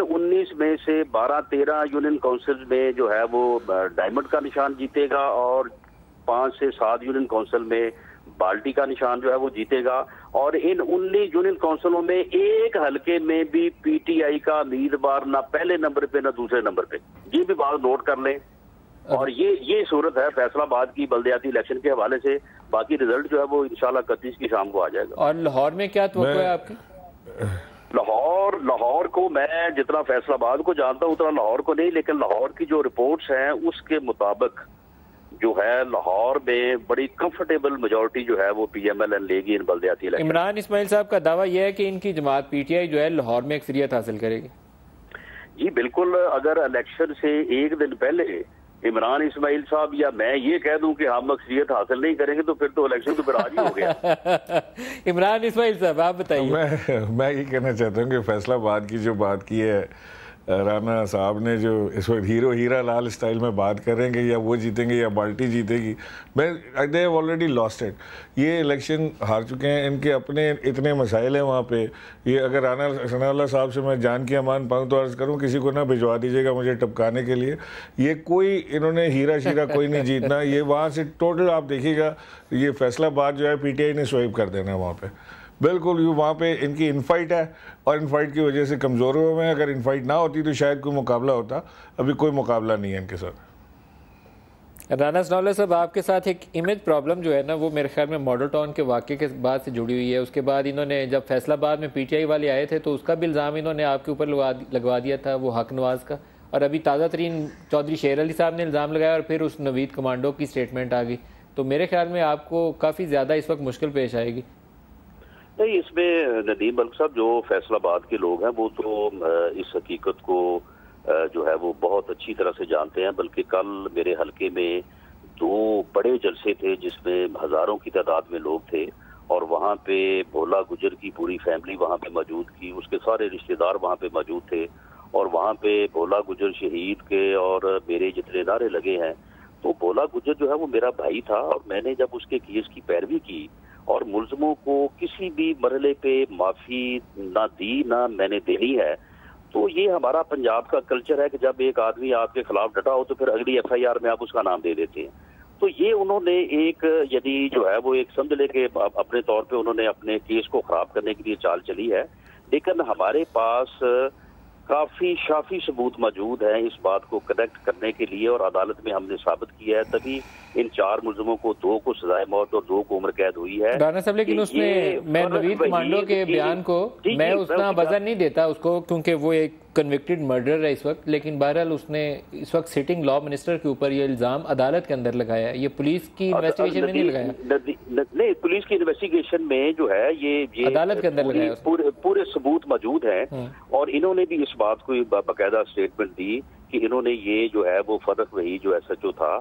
19 में से 12-13 यूनियन काउंसिल में जो है वो डायमंड का निशान जीतेगा और 5 से 7 यूनियन काउंसिल में बाल्टी का निशान जो है वो जीतेगा। और इन 19 यूनियन काउंसिलों में एक हलके में भी PTI का उम्मीदवार ना पहले नंबर पे ना दूसरे नंबर पे। ये भी बात नोट कर लें। और ये सूरत है फैसलाबाद की बल्दियाती इलेक्शन के हवाले से। बाकी रिजल्ट जो है वो इंशाल्लाह 31 की शाम को आ जाएगा। और लाहौर में क्या तवक्को है आपकी? लाहौर को मैं जितना फैसलाबाद को जानता हूँ उतना लाहौर को नहीं, लेकिन लाहौर की जो रिपोर्ट्स हैं उसके मुताबिक जो है लाहौर में बड़ी कंफर्टेबल मेजॉरिटी जो है वो PMLN लेगी इन बल्दियाती इलेक्शन। इमरान इस्माइल साहब का दावा यह है कि इनकी जमात PTI जो है लाहौर में अक्सरियत हासिल करेगी। जी बिल्कुल, अगर इलेक्शन से एक दिन पहले इमरान इस्माइल साहब या मैं ये कह दूं कि हम अक्सरियत हासिल नहीं करेंगे तो फिर तो इलेक्शन तो फिर आज ही हो गया। इमरान इस्माइल साहब आप बताइए। मैं ये कहना चाहता हूँ कि फैसलाबाद की जो बात की है राना साहब ने, जो इस वक्त हीरा लाल स्टाइल में बात करेंगे या वो जीतेंगे या बाल्टी जीतेगी, मैं they have already lost it. ये इलेक्शन हार चुके हैं, इनके अपने इतने मसाइल हैं वहाँ पे। ये अगर राना सनाउल्लाह साहब से मैं जान की अमान पाऊँ तो अर्ज़ करूँ किसी को ना भिजवा दीजिएगा मुझे टपकाने के लिए। ये कोई इन्होंने हीरा शीरा कोई नहीं जीतना। ये वहाँ से टोटल आप देखिएगा ये फैसलाबाद जो है PTI ने स्वाइप कर देना है वहाँ पर। बिल्कुल ये वहाँ पे इनकी इनफाइट है और इनफाइट की वजह से कमज़ोर हुए हैं। अगर इनफाइट ना होती तो शायद कोई मुकाबला होता। अभी कोई मुकाबला नहीं है इनके साथ। राना सनाउल्लाह साहब आपके साथ एक इमेज प्रॉब्लम जो है ना वो मेरे ख्याल में मॉडल टाउन के वाक़े के बाद से जुड़ी हुई है। उसके बाद इन्होंने जब फैसलाबाद में PTI वाले आए थे तो उसका भी इल्ज़ाम इन्होंने आपके ऊपर लगवा दिया था, वो हक नवाज का। और अभी ताज़ा तरीन चौधरी शेर अली साहब ने इल्ज़ाम लगाया और फिर उस नवीद कमांडो की स्टेटमेंट आ गई। तो मेरे ख्याल में आपको काफ़ी ज़्यादा इस वक्त मुश्किल पेश आएगी। नहीं, इसमें नदीम मलिक साहब जो फैसलाबाद के लोग हैं वो तो इस हकीकत को जो है वो बहुत अच्छी तरह से जानते हैं। बल्कि कल मेरे हलके में 2 बड़े जलसे थे जिसमें हजारों की तादाद में लोग थे और वहाँ पे भोला गुजर की पूरी फैमिली वहाँ पे मौजूद थी, उसके सारे रिश्तेदार वहाँ पे मौजूद थे और वहाँ पे भोला गुजर शहीद के और मेरे जितने नारे लगे हैं। तो भोला गुजर जो है वो मेरा भाई था और मैंने जब उसके केस की पैरवी की और मुल्ज़िमों को किसी भी मरहले पे माफ़ी ना दी ना मैंने देनी है, तो ये हमारा पंजाब का कल्चर है कि जब एक आदमी आपके खिलाफ डटा हो तो फिर अगली FIR में आप उसका नाम दे देते हैं। तो ये उन्होंने एक यदि जो है वो एक समझ ले के अपने तौर पे उन्होंने अपने केस को ख़राब करने के लिए चाल चली है। लेकिन हमारे पास काफ़ी शाफी सबूत मौजूद हैं इस बात को कनेक्ट करने के लिए और अदालत में हमने साबित किया है, तभी इन 4 मुल्ज़िमों को 2 को सजाए मौत और 2 को उम्र कैद हुई है। राना साहब लेकिन उसमें मैं नवीद कमांडो के बयान को मैं उतना वजन नहीं देता उसको, क्योंकि वो एक कन्विक्टेड मर्डर है इस वक्त। लेकिन बहरहाल उसने इस वक्त सिटिंग लॉ मिनिस्टर के ऊपर ये इल्ज़ाम अदालत के अंदर लगाया है, ये पुलिस की इन्वेस्टिगेशन में नहीं लगाया। नहीं, पुलिस की इन्वेस्टिगेशन में जो है ये अदालत के अंदर लगाया, पूरे सबूत मौजूद हैं और इन्होंने भी इस बात को बाकायदा स्टेटमेंट दी कि इन्होंने ये जो है वो फरक वही जो SHO था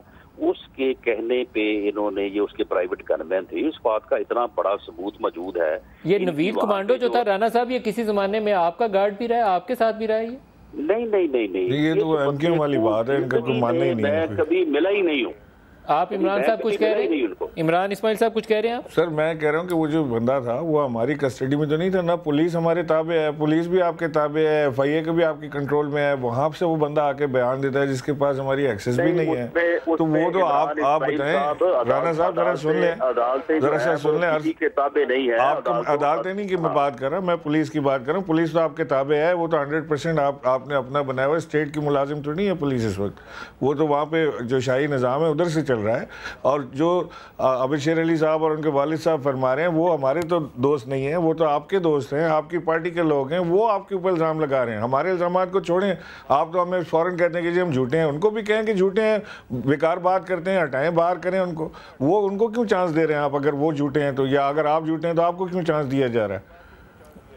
उसके कहने पे इन्होंने ये उसके प्राइवेट गनमैन थे। इस बात का इतना बड़ा सबूत मौजूद है। ये नवीद कमांडो जो था राना साहब ये किसी जमाने में आपका गार्ड भी रहा है, आपके साथ भी रहा है ये? नहीं, ये तो MKM वाली बात है, इनका कोई मानना ही नहीं है। मैं कभी मिला ही नहीं हूँ। आप इमरान साहब कुछ कह रहे हैं? इमरान इस्माइल साहब कुछ कह रहे हैं आप? सर मैं कह रहा हूँ कि वो जो बंदा था वो हमारी कस्टडी में तो नहीं था ना, पुलिस हमारे ताबे है, पुलिस भी आपके ताबे है, FIA के भी आपके कंट्रोल में है। वहाँ से वो बंदा आके बयान देता है जिसके पास हमारी एक्सेस भी नहीं है। तो वो तो आप बताएं राना साहब, जरा सुन लें, जरा सा सुन लें। आप अदालतें नहीं की मैं बात कर रहा हूँ, मैं पुलिस की बात कर रहा हूँ। पुलिस तो आपके ताबे है, वो तो 100% आपने अपना बनाया हुआ। स्टेट की मुलाजिम तो नहीं है पुलिस इस वक्त, वो तो वहाँ पे जो शाही निज़ाम है उधर से चल रहा है। और जो अबे शेर अली साहब और उनके वालिद साहब फरमा रहे हैं वो हमारे तो दोस्त नहीं हैं, वो तो आपके दोस्त हैं, आपकी पार्टी के लोग हैं, वो आपके ऊपर इल्ज़ाम लगा रहे हैं। हमारे इल्ज़ामात को छोड़ें, आप तो हमें फ़ौरन कहते हैं कि जी हम झूठे हैं, उनको भी कहें कि झूठे हैं, बेकार बात करते हैं, हटाएं, बाहर करें उनको। वो उनको क्यों चांस दे रहे हैं आप? अगर वो झूठे हैं तो, या अगर आप झूठे हैं तो आपको क्यों चांस दिया जा रहा है?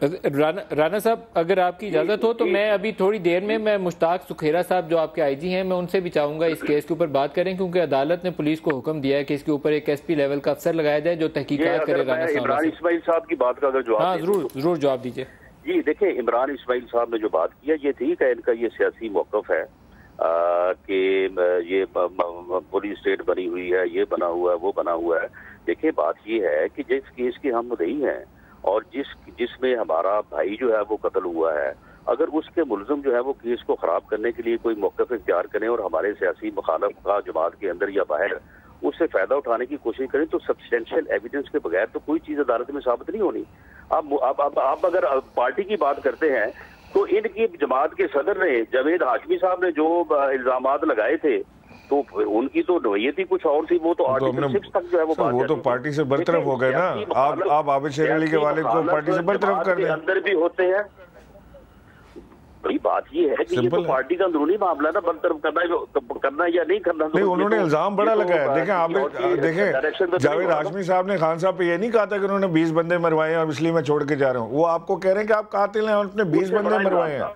राना साहब, अगर आपकी इजाज़त हो तो मैं अभी थोड़ी देर में मैं मुश्ताक सुखेरा साहब जो आपके आईजी हैं, मैं उनसे भी चाहूँगा इस केस के ऊपर बात करें, क्योंकि अदालत ने पुलिस को हुक्म दिया है कि इसके ऊपर एक एसपी लेवल का अफसर लगाया जाए जो तहकीकात करे। इमरान इस्माइल साहब की बात का अगर जवाब, हाँ जरूर जवाब दीजिए। जी देखिए, इमरान इस्माइल साहब ने जो बात किया ये ठीक है, इनका ये सियासी मौक़िफ़ है कि ये पुलिस स्टेट बनी हुई है, ये बना हुआ है, वो बना हुआ है। देखिए बात ये है कि जिस केस के हम मुद्दई हैं और जिसमें हमारा भाई जो है वो कत्ल हुआ है, अगर उसके मुलज़िम जो है वो केस को ख़राब करने के लिए कोई मौक़िफ़ इख्तियार करें और हमारे सियासी मुखालफ का जमात के अंदर या बाहर उससे फ़ायदा उठाने की कोशिश करें, तो सब्सटेंशियल एविडेंस के बगैर तो कोई चीज़ अदालत में साबित नहीं होनी। आप अगर पार्टी की बात करते हैं तो इनकी जमात के सदर ने, जावेद हाशमी साहब ने जो इल्ज़ामात लगाए थे तो उनकी तो नोयत ही कुछ और थी, वो तो आर्टिकल 6 तक जो है वो तो पार्टी से बरतरफ हो गए ना। आप आबिद शेर अली के वालिद को पार्टी से बरतरफ कर दें। अंदर भी होते हैं। बड़ी बात ये है कि ये तो पार्टी का अंदरूनी मामला ना, बरतरफ करना या नहीं करना। नहीं, उन्होंने इल्जाम बड़ा लगाया। देखें आप देखें, जावेद हाशमी साहब ने खान साहब पे ये नहीं कहा था कि उन्होंने 20 बंदे मरवाए हैं और इसलिए मैं छोड़ के जा रहा हूँ। वो आपको कह रहे हैं कि आप कातिल हैं और उसने 20 बंदे मरवाए हैं।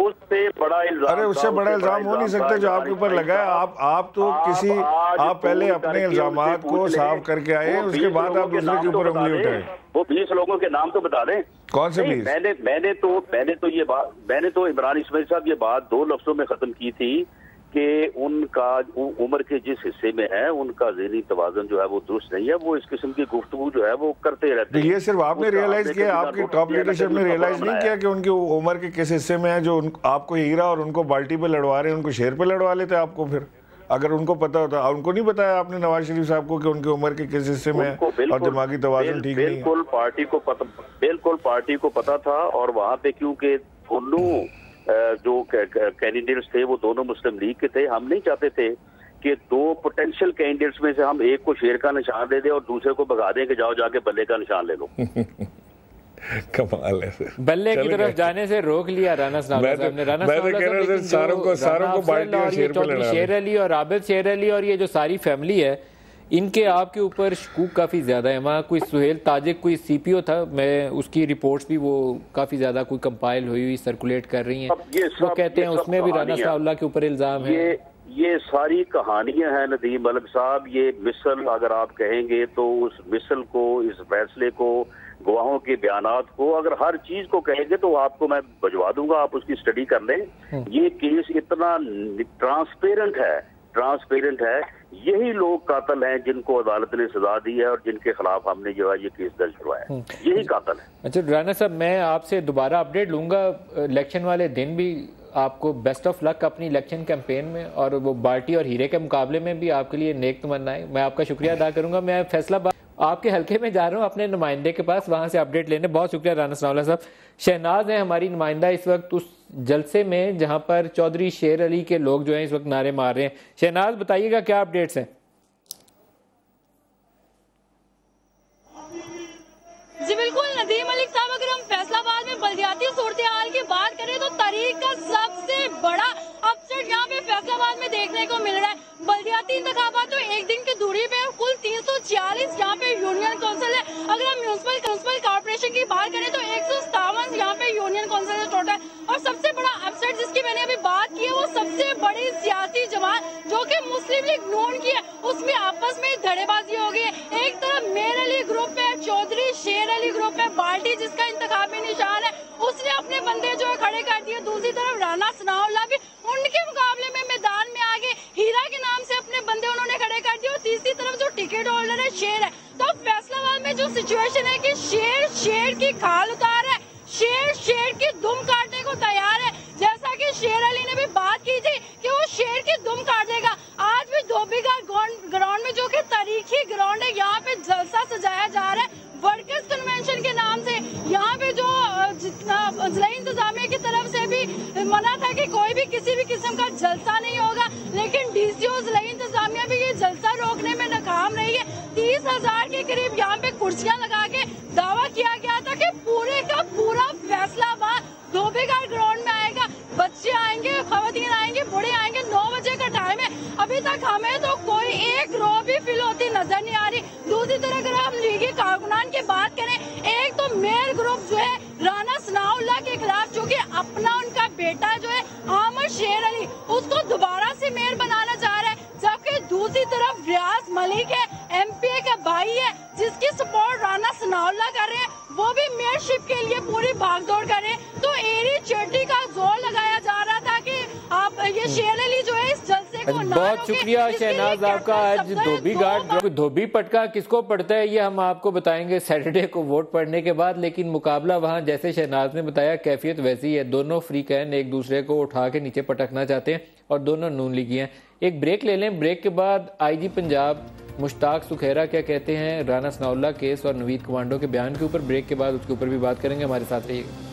उससे बड़ा इल्जाम, अरे उससे बड़ा इल्जाम हो नहीं सकता जो आपके ऊपर लगा है। आप तो किसी आप पहले अपने इल्जामात को साफ करके आए, उसके बाद आप दूसरे के ऊपर उंगली उठाएं। वो 20 लोगों के नाम तो बता दें। कौन से 20? मैंने तो इमरान इस्माइल साहब ये बात 2 लफ्जों में खत्म की थी कि उनका उम्र के जिस हिस्से में है उनका ज़हनी तवाज़ुन जो है वो दुरुस्त नहीं है, वो इस किस्म की गुफ्तगू जो है वो करते रहते हैं। ये सिर्फ आपने रियलाइज किया, आपकी टॉप लीडरशिप ने रियलाइज नहीं किया कि उनकी उम्र के किस हिस्से में है जो आपको हीरा और उनको बाल्टी पे लड़वा रहे हैं, उनको शेर पे लड़वा लेते आपको। फिर अगर उनको पता होता, उनको नहीं बताया आपने नवाज शरीफ साहब को कि उनकी उम्र के किस हिस्से में है और दिमागी तवाज़ुन ठीक नहीं है? बिल्कुल पार्टी को पता था। और वहाँ पे क्योंकि दोनों जो कैंडिडेट्स थे वो दोनों मुस्लिम लीग के थे, हम नहीं चाहते थे कि 2 पोटेंशियल कैंडिडेट्स में से हम एक को शेर का निशान दे दें और दूसरे को भगा दें कि जाओ जाके बल्ले का निशान ले लो। कमाल है। बल्ले की तरफ जाने से रोक लिया राना साहब ने। राना सारों को बाल्टी और शेर पे लड़ा। शेर अली और आबिद शेर अली और ये जो सारी फैमिली है, इनके आपके ऊपर शकूक काफ़ी ज़्यादा है। वहाँ कोई सुहेल ताजिक कोई सीपीओ था, मैं उसकी रिपोर्ट्स भी वो काफ़ी ज़्यादा कोई कंपाइल हुई सर्कुलेट कर रही हैं, वो कहते हैं उसमें भी राना साहब के ऊपर इल्ज़ाम है। ये सारी कहानियां हैं नदीम मलिक साहब। ये मिसल अगर आप कहेंगे तो उस मिसल को, इस फैसले को, गवाहों के बयानात को, अगर हर चीज को कहेंगे तो आपको मैं भिजवा दूंगा, आप उसकी स्टडी कर लें। ये केस इतना ट्रांसपेरेंट है। यही लोग कातिल हैं जिनको अदालत ने सजा दी है और जिनके खिलाफ हमने जो है ये केस दर्ज करवाया है, यही कातिल है। अच्छा राना साहब, मैं आपसे दोबारा अपडेट लूंगा इलेक्शन वाले दिन भी। आपको बेस्ट ऑफ लक अपनी इलेक्शन कैंपेन में, और वो बाल्टी और हीरे के मुकाबले में भी आपके लिए नेक तमन्नाएं। मैं आपका शुक्रिया अदा करूंगा। मैं फैसलाबाद आपके हल्के में जा रहा हूं अपने नुमाइंदे के पास, वहां से अपडेट लेने। बहुत शुक्रिया राना साहब। शहनाज है हमारी नुमाइंदा इस वक्त उस जलसे में जहां पर चौधरी शेर अली के लोग जो हैं इस वक्त नारे मार रहे हैं। शहनाज बताइएगा क्या अपडेट्स हैं? जी बिल्कुल नदीम मलिक साहब, अगर हम फैसलाबाद में बल्दियाती सूरत हाल की बात करें तो तारीख का सबसे बड़ा अपसेट यहाँ पे फैसलाबाद में देखने को मिल रहा है। बल्दियाती इंतखाबात तो एक दिन की दूरी पे कुल 346 यहाँ पे यूनियन काउंसिल है। अगर हम म्यूनिसिपल कॉर्पोरेशन की बात करें तो 157 यहाँ पे यूनियन काउंसिल है टोटल। और सबसे बड़ा अपसेट जिसकी मैंने अभी बात की है वो सबसे बड़ी सियासी जमात जो कि मुस्लिम लीग नून की है, उसमें आपस में धड़ेबाजी हो गई है। एक तरफ मेर अली ग्रुप है, चौधरी शेर अली ग्रुप है, बाल्टी जिसका इंतखाबी निशान है उसने अपने बंदे जो है खड़े कर दिए। दूसरी तरफ राना सनाउल्लाह भी उनके मुकाबले में मैदान में आगे हीरा के नाम से अपने बंदे उन्होंने खड़े कर दिए। और तीसरी तरफ जो टिकट होल्डर है शेर है। तो फैसलाबाद में जो सिचुएशन है कि शेर की खाल उतार है, शेर की दुम काटने को तैयार है। जैसा कि शेर अली ने भी बात की थी कि वो शेर की दुम काट देगा। आज भी धोबीघाट ग्राउंड में जो कि तारीखी ग्राउंड है, यहाँ पे जलसा सजाया जा रहा है वर्कर्स कन्वेंशन के नाम से। यहाँ पे जो जिला इंतजामिया की तरफ से भी मना था कि कोई भी किसी भी किस्म का जलसा नहीं होगा, लेकिन डीसीओ जिला इंतजामिया भी ये जलसा गार्ड ग्राउंड में आएगा, बच्चे आएंगे, खवातीन आएंगे, बूढ़े आएंगे। 9 बजे का टाइम है, अभी तक हमें तो कोई एक रो भी फिल होती नजर नहीं आ रही। दूसरी तरफ अगर हम लीगी कारकुनान की बात करें, एक तो मेयर ग्रुप जो है राना सनाउल्लाह के खिलाफ, चूंकि अपना उनका बेटा जो है अहमद शेर अली उसको दोबारा से मेयर बनाना चाह रहा है, जबकि दूसरी तरफ रियाज मलिक है, एमपीए का भाई है, जिसकी सपोर्ट राना सनाउल्लाह कर रहे हैं, वो भी मेयरशिप के लिए पूरी भागदौड़ कर रहे हैं। तो एरी चेटी का जोर लगाया जा रहा था कि आप ये शेर अली जो है इस जलसे को ना बहुत शुक्रिया शहनाज आपका। आज धोबी घाट धोबी पटका किसको पड़ता है ये हम आपको बताएंगे सैटरडे को वोट पड़ने के बाद, लेकिन मुकाबला वहां जैसे शहनाज ने बताया कैफियत वैसी है। दोनों फ्री कैन एक दूसरे को उठा के नीचे पटकना चाहते हैं और दोनों नून लीगी हैं। एक ब्रेक ले लें, ब्रेक के बाद आईजी पंजाब मुश्ताक सुखेरा क्या कहते हैं राना सनाउल्लाह केस और नवीद कमांडो के बयान के ऊपर, ब्रेक के बाद उसके ऊपर भी बात करेंगे। हमारे साथ रहिएगा।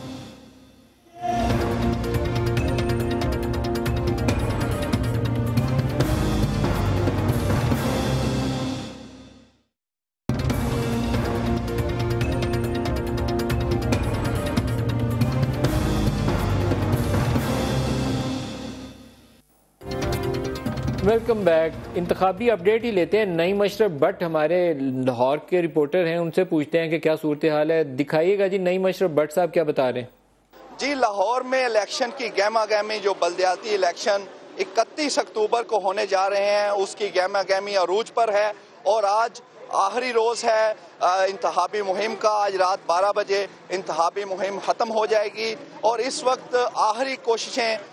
Welcome back. इंतखाबी अपडेट ही लेते हैं। नईम अशरफ भट्ट हमारे लाहौर के रिपोर्टर हैं, उनसे पूछते हैं कि क्या सूरत हाल है। दिखाइएगा जी नईम अशरफ भट्ट साहब क्या बता रहे हैं। जी लाहौर में इलेक्शन की गहमा गहमी, जो बल्दियाती इलेक्शन 31 अक्टूबर को होने जा रहे हैं उसकी गहमा गहमी अरूज पर है और आज आखिरी रोज़ है इंतखाबी मुहिम का। आज रात 12 बजे इंतखाबी मुहिम ख़त्म हो जाएगी और इस वक्त आखिरी कोशिशें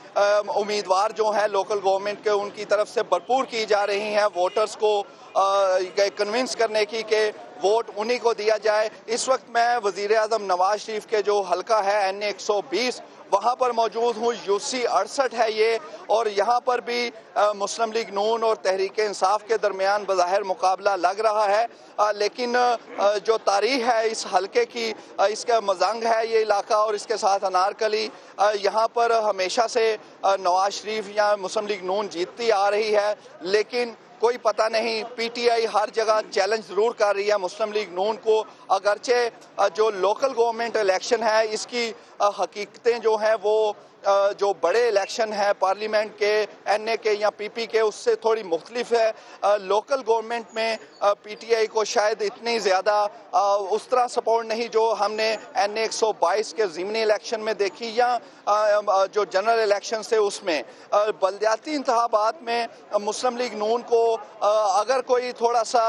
उम्मीदवार जो हैं लोकल गवर्नमेंट के उनकी तरफ से भरपूर की जा रही हैं वोटर्स को कन्विंस करने की कि वोट उन्हीं को दिया जाए। इस वक्त मैं वज़ीर आज़म नवाज शरीफ के जो हलका है NA 120 वहाँ पर मौजूद हूँ। UC 68 है ये और यहाँ पर भी मुस्लिम लीग नून और तहरीक इंसाफ के दरमियान बज़ाहिर मुकाबला लग रहा है, लेकिन जो तारीख है इस हलके की, इसका मजंग है ये इलाका और इसके साथ अनारकली, यहाँ पर हमेशा से नवाज शरीफ या मुस्लिम लीग नून जीतती आ रही है, लेकिन कोई पता नहीं PTI हर जगह चैलेंज ज़रूर कर रही है मुस्लिम लीग नून को। अगरचे जो लोकल गवर्नमेंट इलेक्शन है इसकी हकीकतें जो हैं वो जो बड़े इलेक्शन हैं पार्लियामेंट के, NA के या PP के, उससे थोड़ी मुख्तलिफ है। लोकल गवर्नमेंट में PTI को शायद इतनी ज़्यादा उस तरह सपोर्ट नहीं जो हमने NA 122 के ज़िमनी इलेक्शन में देखी या जो जनरल इलेक्शन से उसमें। बल्दियाती इंतखाबात में मुस्लिम लीग नून को अगर कोई थोड़ा सा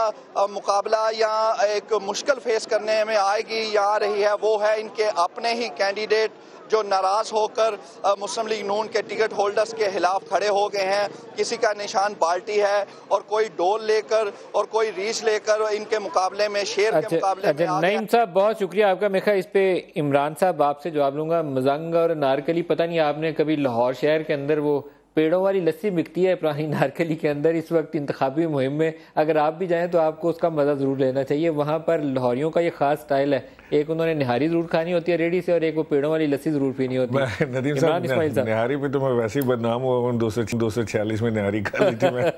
मुकाबला या एक मुश्किल फेस करने में आएगी या आ रही है वो है इनके अपने ही कैंडिडेट जो नाराज़ होकर मुस्लिम लीग नून के टिकट होल्डर्स के खिलाफ खड़े हो गए हैं। किसी का निशान बाल्टी है और कोई डोल लेकर और कोई रीच लेकर इनके मुकाबले में शेर के मुकाबले में। नईम साहब बहुत शुक्रिया आपका। मैं इस पे इमरान साहब आपसे जवाब लूंगा। मजंग और नारकली, पता नहीं आपने कभी लाहौर शहर के अंदर वो पेड़ों वाली लस्सी बिकती है पुरानी नारकली के अंदर, इस वक्त इंतखाबी मुहिम में अगर आप भी जाएं तो आपको उसका मज़ा ज़रूर लेना चाहिए। वहाँ पर लाहौरियों का ये खास स्टाइल है, एक उन्होंने निहारी ज़रूर खानी होती है रेडी से और एक वो पेड़ों वाली लस्सी ज़रूर पीनी होती है। नदीम साहब निहारी पे तो मैं वैसे ही बदनाम हुआ हूँ, 246 में निहारी खा ली थी मैं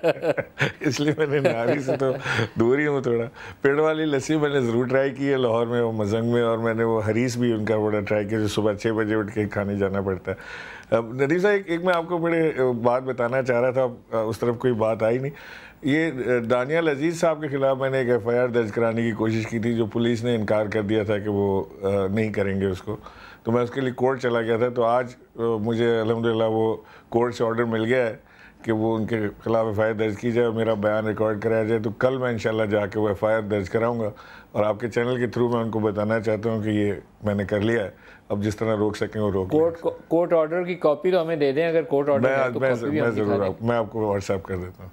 इसलिए मैंने निहारी से तो दूर ही हूँ थोड़ा। पेड़ वाली लस्सी मैंने ज़रूर ट्राई की है लाहौर में, वो मजंग में, और मैंने वो हरीस भी उनका बड़ा ट्राई किया जो सुबह 6 बजे उठ के खाने जाना पड़ता है। नदीम साहब एक मैं आपको बड़े बात बताना चाह रहा था, उस तरफ कोई बात आई नहीं। ये दानियाल अजीज़ साहब के ख़िलाफ़ मैंने एक FIR दर्ज कराने की कोशिश की थी, जो पुलिस ने इनकार कर दिया था कि वो नहीं करेंगे उसको, तो मैं उसके लिए कोर्ट चला गया था। तो आज मुझे अल्हम्दुलिल्लाह वो कोर्ट से ऑर्डर मिल गया है कि वो उनके ख़िलाफ़ FIR दर्ज की जाए और मेरा बयान रिकॉर्ड कराया जाए। तो कल मैं इंशाल्लाह जाके वो FIR दर्ज कराऊँगा और आपके चैनल के थ्रू मैं उनको बताना चाहता हूँ कि ये मैंने कर लिया है, अब जिस तरह रोक सकें वो रोक। कोर्ट ऑर्डर की कॉपी तो हमें दे दें, अगर कोर्ट ऑर्डर मैं ज़रूर मैं आपको व्हाट्सएप कर देता हूँ।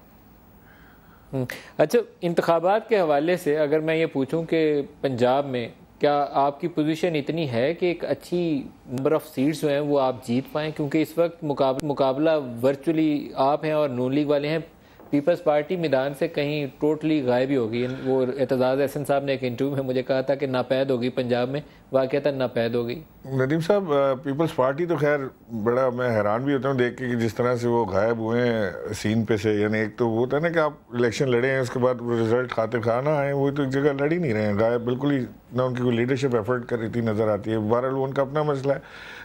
अच्छा, इंतखाबात के हवाले से अगर मैं ये पूछूं कि पंजाब में क्या आपकी पोजीशन इतनी है कि एक अच्छी नंबर ऑफ सीट्स जो हैं वो आप जीत पाएँ, क्योंकि इस वक्त मुकाबला वर्चुअली आप हैं और नून लीग वाले हैं। पीपल्स पार्टी मैदान से कहीं टोटली गायब ही होगी। वो एतजाज़ एहसन साहब ने एक इंटरव्यू में मुझे कहा था कि नापैद होगी पंजाब में, वाक़ता नापैद हो गई। नदीम साहब, पीपल्स पार्टी तो खैर बड़ा मैं हैरान भी होता हूँ देख के कि जिस तरह से वो गायब हुए हैं सीन पे से। यानी एक तो वो होता है ना कि आप इलेक्शन लड़े हैं, उसके बाद रिजल्ट खातिर खाना आए, वो तो एक जगह लड़ ही नहीं रहे हैं, गायब बिल्कुल ही ना उनकी कोई लीडरशिप एफर्ट कर रही थी नज़र आती है। बहरहाल उनका अपना मसला है।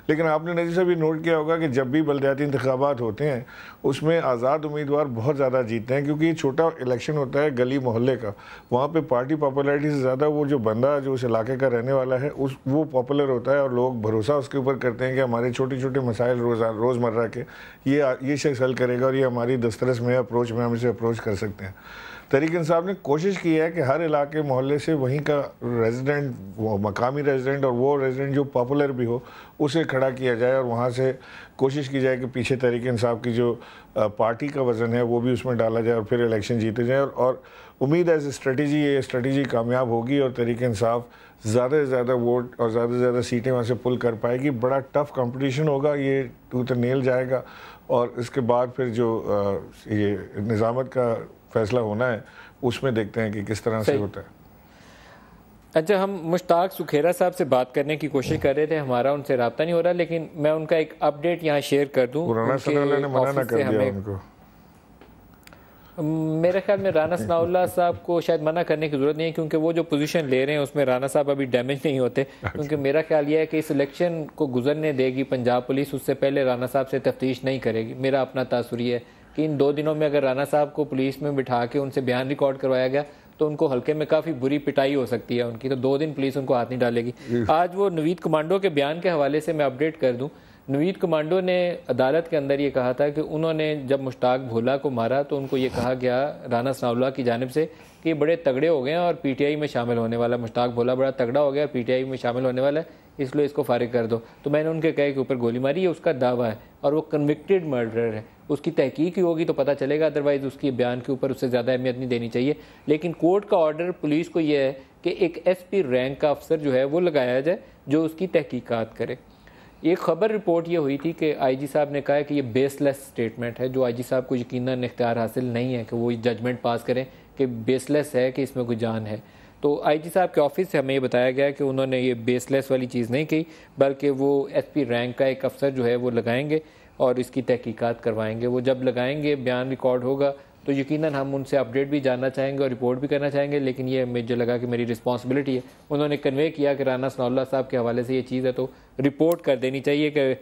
लेकिन आपने नजीर साहब ये नोट किया होगा कि जब भी बलदियाती इंतखाबात होते हैं उसमें आज़ाद उम्मीदवार बहुत ज़्यादा जीतते हैं, क्योंकि ये छोटा इलेक्शन होता है गली मोहल्ले का। वहाँ पे पार्टी पॉपुलैरिटी से ज़्यादा वो जो बंदा जो उस इलाके का रहने वाला है वो पॉपुलर होता है, और लोग भरोसा उसके ऊपर करते हैं कि हमारे छोटे छोटे मसाइल रोज़मर्रा के ये शख्स हल करेगा और ये हमारी दस्तरस में अप्रोच में हम इसे अप्रोच कर सकते हैं। तहरीक इंसाफ ने कोशिश की है कि हर इलाके मोहल्ले से वहीं का रेजिडेंट, वो मकामी रेजिडेंट और वो रेजिडेंट जो पॉपुलर भी हो उसे खड़ा किया जाए, और वहाँ से कोशिश की जाए कि पीछे तहरीक इंसाफ की जो पार्टी का वज़न है वो भी उसमें डाला जाए और फिर इलेक्शन जीते जाए। और उम्मीद है स्ट्रेटजी ये स्ट्रेटजी कामयाब होगी और तहरीक इंसाफ ज़्यादा से ज़्यादा वोट और ज़्यादा से ज़्यादा सीटें वहाँ से पुल कर पाएगी। बड़ा टफ कंपटीशन होगा, ये टूथ एंड नेल जाएगा, और इसके बाद फिर जो ये निज़ामत का फैसला होना है उसमें देखते हैं कि किस तरह से होता है। अच्छा, हम मुश्ताक सुखेरा साहब से बात करने की कोशिश कर रहे थे, हमारा उनसे रब्ता नहीं हो रहा, लेकिन मैं उनका एक अपडेट यहाँ शेयर कर दूँ। मेरे ख्याल में राना सनाउल्लाह साहब को शायद मना करने की ज़रूरत नहीं है, क्योंकि वो जो पोजीशन ले रहे हैं उसमें राना साहब अभी डैमेज नहीं होते। क्योंकि मेरा ख्याल यह है कि इस इलेक्शन को गुजरने देगी पंजाब पुलिस, उससे पहले राना साहब से तफ्तीश नहीं करेगी। मेरा अपना तासुर है कि इन 2 दिनों में अगर राना साहब को पुलिस में बिठा के उनसे बयान रिकॉर्ड करवाया गया तो उनको हल्के में काफ़ी बुरी पिटाई हो सकती है उनकी, तो 2 दिन पुलिस उनको हाथ नहीं डालेगी। आज वो नवीद कमांडो के बयान के हवाले से मैं अपडेट कर दूं। नवीद कमांडो ने अदालत के अंदर ये कहा था कि उन्होंने जब मुश्ताक भोला को मारा तो उनको ये कहा गया राना सनाउल्लाह की जानिब से कि ये बड़े तगड़े हो गए हैं और पीटीआई में शामिल होने वाला, मुश्ताक भोला बड़ा तगड़ा हो गया, पीटीआई में शामिल होने वाला है, इसलिए इसको फारिग कर दो। तो मैंने उनके कहे के ऊपर गोली मारी, ये उसका दावा है और वो कन्विक्टेड मर्डरर है। उसकी तहकीक ही होगी तो पता चलेगा, अदरवाइज़ उसकी बयान के ऊपर उससे ज़्यादा अहमियत नहीं देनी चाहिए। लेकिन कोर्ट का ऑर्डर पुलिस को यह है कि एक SP रैंक का अफसर जो है वो लगाया जाए जो उसकी तहकीकात करे। एक खबर रिपोर्ट ये हुई थी कि IG साहब ने कहा है कि ये बेसलेस स्टेटमेंट है, जो IG साहब को यकीनन इख्तियार हासिल नहीं है कि वो जजमेंट पास करें कि बेसलेस है कि इसमें कोई जान है। तो IG साहब के ऑफिस से हमें ये बताया गया कि उन्होंने ये बेसलेस वाली चीज़ नहीं कही, बल्कि वो SP रैंक का एक अफसर जो है वो लगाएंगे और इसकी तहकीकात करवाएंगे। वो जब लगाएंगे, बयान रिकॉर्ड होगा तो यकीनन हम उनसे अपडेट भी जानना चाहेंगे और रिपोर्ट भी करना चाहेंगे। लेकिन ये मुझे लगा कि मेरी रिस्पॉन्सिबिलिटी है। उन्होंने कन्वे किया कि राना सनाउल्लाह साहब के हवाले से ये चीज़ है तो रिपोर्ट कर देनी चाहिए कि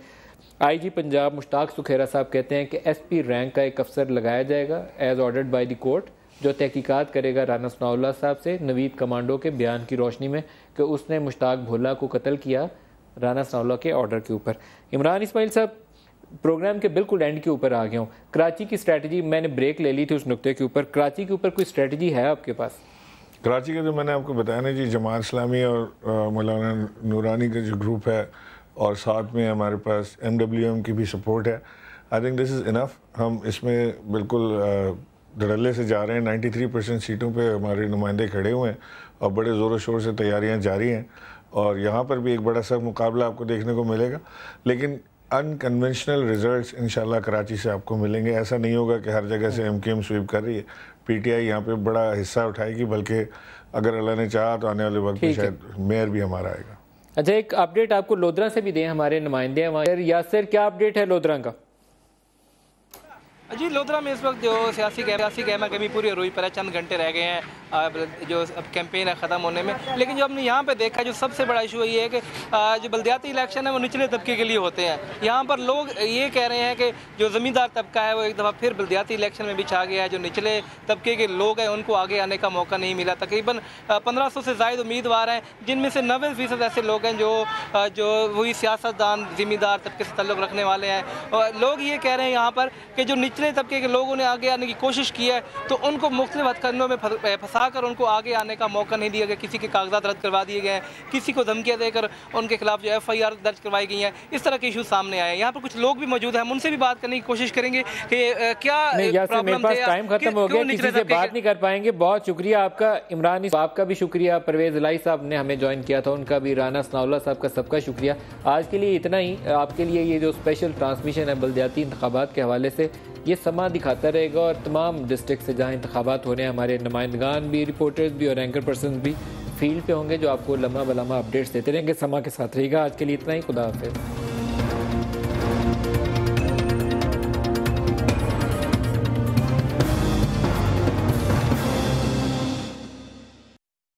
IG पंजाब मुश्ताक सुखेरा साहब कहते हैं कि SP रैंक का एक अफसर लगाया जाएगा as ordered by the court, जो तहकीकात करेगा राना सनाउल्लाह साहब से नवीद कमांडो के बयान की रोशनी में कि उसने मुश्ताक भोला को कत्ल किया राना सनाउल्लाह के ऑर्डर के ऊपर। इमरान इस्माइल साहब, प्रोग्राम के बिल्कुल एंड के ऊपर आ गया हूँ। कराची की स्ट्रेटजी, मैंने ब्रेक ले ली थी उस नुक्ते के ऊपर, कराची के ऊपर कोई स्ट्रेटजी है आपके पास? कराची का तो मैंने आपको बताया ना जी, जमात इस्लामी और मौलाना नूरानी का जो ग्रुप है और साथ में हमारे पास MWM की भी सपोर्ट है। I think this is enough. हम इसमें बिल्कुल धड़ल्ले से जा रहे हैं। 93% सीटों पे हमारे नुमाइंदे खड़े हुए हैं और बड़े ज़ोरों शोर से तैयारियां जारी हैं, और यहाँ पर भी एक बड़ा सा मुकाबला आपको देखने को मिलेगा। लेकिन अनकन्वेंशनल रिजल्ट्स इंशाल्लाह कराची से आपको मिलेंगे। ऐसा नहीं होगा कि हर जगह से MKM स्वीप कर रही है, PTI यहाँ पे बड़ा हिस्सा उठाएगी, बल्कि अगर अल्लाह ने चाहा तो आने वाले वक्त में शायद मेयर भी हमारा आएगा। अच्छा, एक अपडेट आपको लोधरा से भी दें, हमारे नुमाइंदे हैं यासिर, क्या अपडेट है लोधरा का? जी, लोधरा में इस वक्त जो सियासी गहमा गहमी पूरी रुई पर है, चंद घंटे रह गए हैं जो अब कैंपेन है ख़त्म होने में। लेकिन जो हमने यहाँ पे देखा, जो सबसे बड़ा इशू ये है कि जो बल्दियाती इलेक्शन है वो निचले तबके के लिए होते हैं। यहाँ पर लोग ये कह रहे हैं कि जो ज़मींदार तबका है वो एक दफ़ा फिर बल्दियाती इलेक्शन में भी छा गया है। जो निचले तबके के लोग हैं उनको आगे आने का मौका नहीं मिला। तकरीबन 1500 से ज़ायद उम्मीदवार हैं, जिनमें से 90% ऐसे लोग हैं जो वही सियासतदान ज़मींदार तबके से ताल्लुक़ रखने वाले हैं। और लोग ये कह रहे हैं यहाँ पर कि जो निचले तबके के लोगों ने आगे आने की कोशिश की है तो उनको मुख्तलिफ हथकंडों में फंसा कर उनको आगे आने का मौका नहीं दिया गया। किसी के कागजात रद्द करवा दिए गए हैं, किसी को धमकियां देकर उनके खिलाफ जो FIR दर्ज करवाई गई हैं। इस तरह के इशू सामने आए हैं। यहाँ पर कुछ लोग भी मौजूद हैं, हम उनसे भी बात करने की कोशिश करेंगे कि क्या प्रॉब्लम है। टाइम खत्म हो गया, किसी से बात नहीं कर पाएंगे। बहुत शुक्रिया आपका इमरान, आपका भी शुक्रिया। परवेज इलाही साहब ने हमें ज्वाइन किया था, उनका भी, राना सनाउल्लाह साहब का सबका शुक्रिया। आज के लिए इतना ही। आपके लिए ये जो स्पेशल ट्रांसमिशन है बल्दियाती इंतखाबात के हवाले से, ये समा दिखाता रहेगा और तमाम डिस्ट्रिक्ट से जहाँ इंतखाबात हो रहे हैं, हमारे नुमाइंदगान भी, रिपोर्टर्स भी और एंकर पर्सन भी फील्ड पे होंगे जो आपको लम्हा बलम्हा अपडेट्स देते रहेंगे। समा के साथ रहिएगा। आज के लिए इतना ही। खुदा हाफिज़।